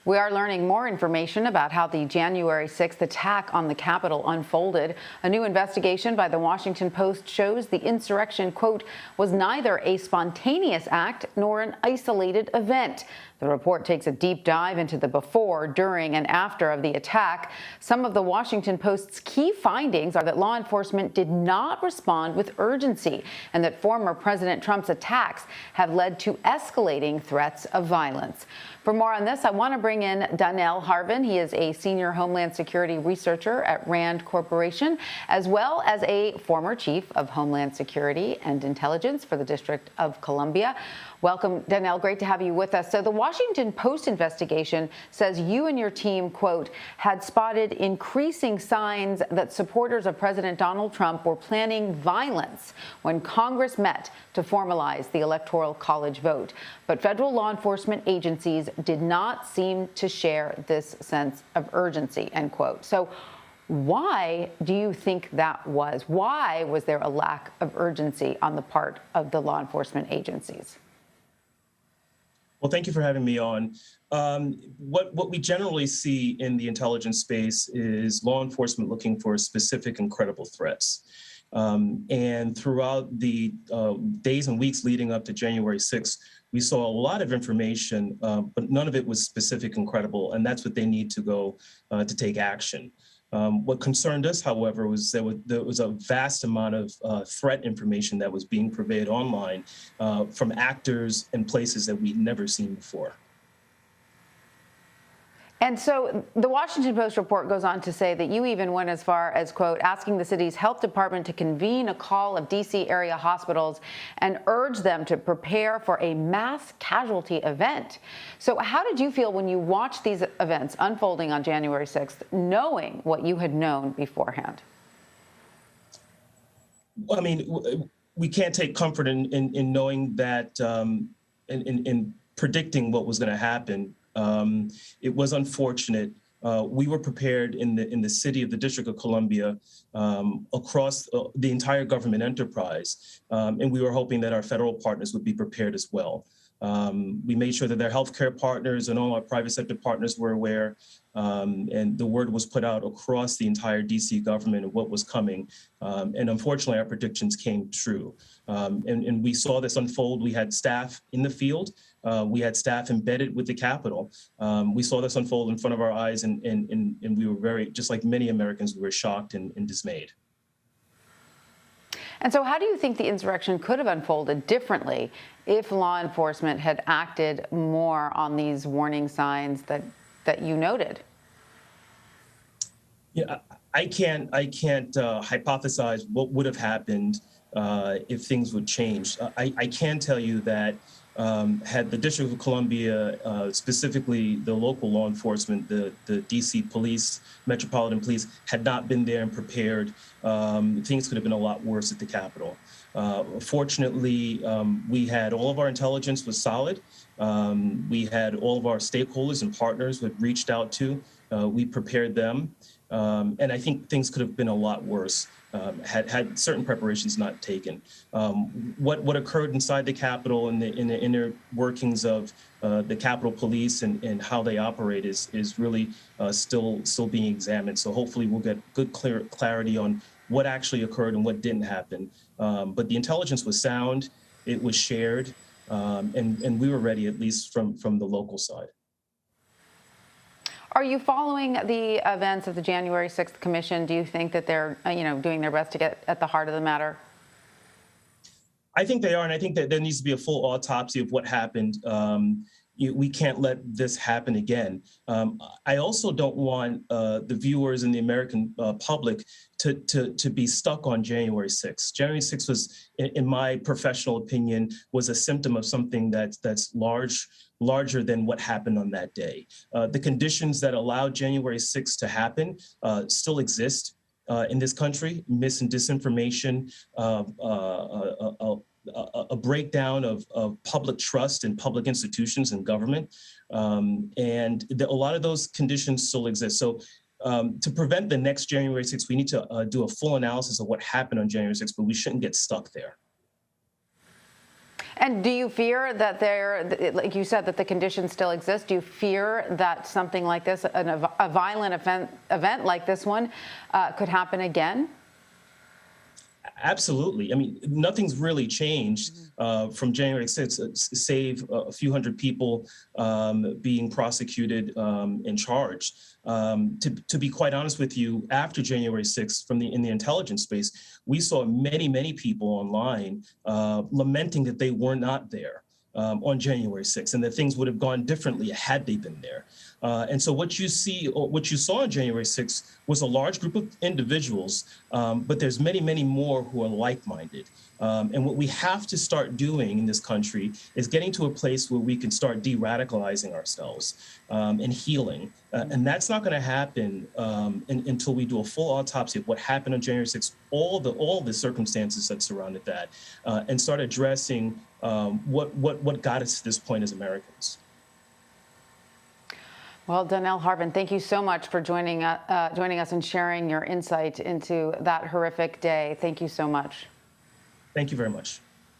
We are learning more information about how the January 6th attack on the Capitol unfolded. A new investigation by the Washington Post shows the insurrection, quote, was neither a spontaneous act nor an isolated event. The report takes a deep dive into the before, during, and after of the attack. Some of the Washington Post's key findings are that law enforcement did not respond with urgency and that former President Trump's attacks have led to escalating threats of violence. For more on this, I want to bring in Donell Harvin. He is a senior Homeland Security researcher at RAND Corporation, as well as a former chief of Homeland Security and Intelligence for the District of Columbia. Welcome, Donell. Great to have you with us. So the Washington Post investigation says you and your team, quote, had spotted increasing signs that supporters of President Donald Trump were planning violence when Congress met to formalize the Electoral College vote. But federal law enforcement agencies did not seem to share this sense of urgency, end quote. So why do you think that was? Why was there a lack of urgency on the part of the law enforcement agencies? Well, thank you for having me on. What we generally see in the intelligence space is law enforcement looking for specific and credible threats. And throughout the days and weeks leading up to January 6th, we saw a lot of information, but none of it was specific and credible, and that's what they need to go to take action. What concerned us, however, was there was a vast amount of threat information that was being purveyed online from actors and places that we'd never seen before. And so the Washington Post report goes on to say that you even went as far as, quote, asking the city's health department to convene a call of D.C. area hospitals and urge them to prepare for a mass casualty event. So how did you feel when you watched these events unfolding on January 6th, knowing what you had known beforehand? Well, I mean, we can't take comfort in knowing that, in predicting what was going to happen. It was unfortunate. We were prepared in the city of the District of Columbia, across the entire government enterprise, and we were hoping that our federal partners would be prepared as well. We made sure that their healthcare partners and all our private sector partners were aware, and the word was put out across the entire DC government of what was coming. And unfortunately, our predictions came true. And we saw this unfold. We had staff in the field. We had staff embedded with the Capitol. We saw this unfold in front of our eyes, and we were very, just like many Americans, we were shocked and dismayed. And so how do you think the insurrection could have unfolded differently if law enforcement had acted more on these warning signs that you noted? Yeah, I can't hypothesize what would have happened if things would change. I can tell you that had the District of Columbia, specifically the local law enforcement, the DC police, Metropolitan Police, had not been there and prepared, things could have been a lot worse at the Capitol. Fortunately, we had all of our intelligence was solid. We had all of our stakeholders and partners who had reached out to. We prepared them. And I think things could have been a lot worse had certain preparations not taken. What occurred inside the Capitol and in the inner workings of the Capitol Police and how they operate is really still being examined. So hopefully we'll get good clarity on what actually occurred and what didn't happen. But the intelligence was sound, it was shared, and we were ready, at least from the local side. Are you following the events of the January 6th Commission? Do you think that they're, doing their best to get at the heart of the matter? I think they are, and I think that there needs to be a full autopsy of what happened. We can't let this happen again. I also don't want the viewers and the American public to be stuck on January 6th. January 6th was, in my professional opinion, was a symptom of something that's larger than what happened on that day. The conditions that allowed January 6th to happen still exist in this country: mis and disinformation, a breakdown of public trust in public institutions and government. And a lot of those conditions still exist. So to prevent the next January 6th, we need to do a full analysis of what happened on January 6th, but we shouldn't get stuck there. And do you fear that like you said, that the conditions still exist? Do you fear that something like this, a violent event like this one, could happen again? Absolutely. I mean, nothing's really changed from January 6th, save a few hundred people being prosecuted and charged. To be quite honest with you, after January 6th, in the intelligence space, we saw many people online lamenting that they were not there on January 6th, and that things would have gone differently had they been there. And so what you saw on January 6th was a large group of individuals, but there's many more who are like-minded. And what we have to start doing in this country is getting to a place where we can start de-radicalizing ourselves and healing. And that's not going to happen until we do a full autopsy of what happened on January 6th, all the circumstances that surrounded that, and start addressing what got us to this point as Americans. Well, Donell Harvin, thank you so much for joining us and sharing your insight into that horrific day. Thank you so much. Thank you very much.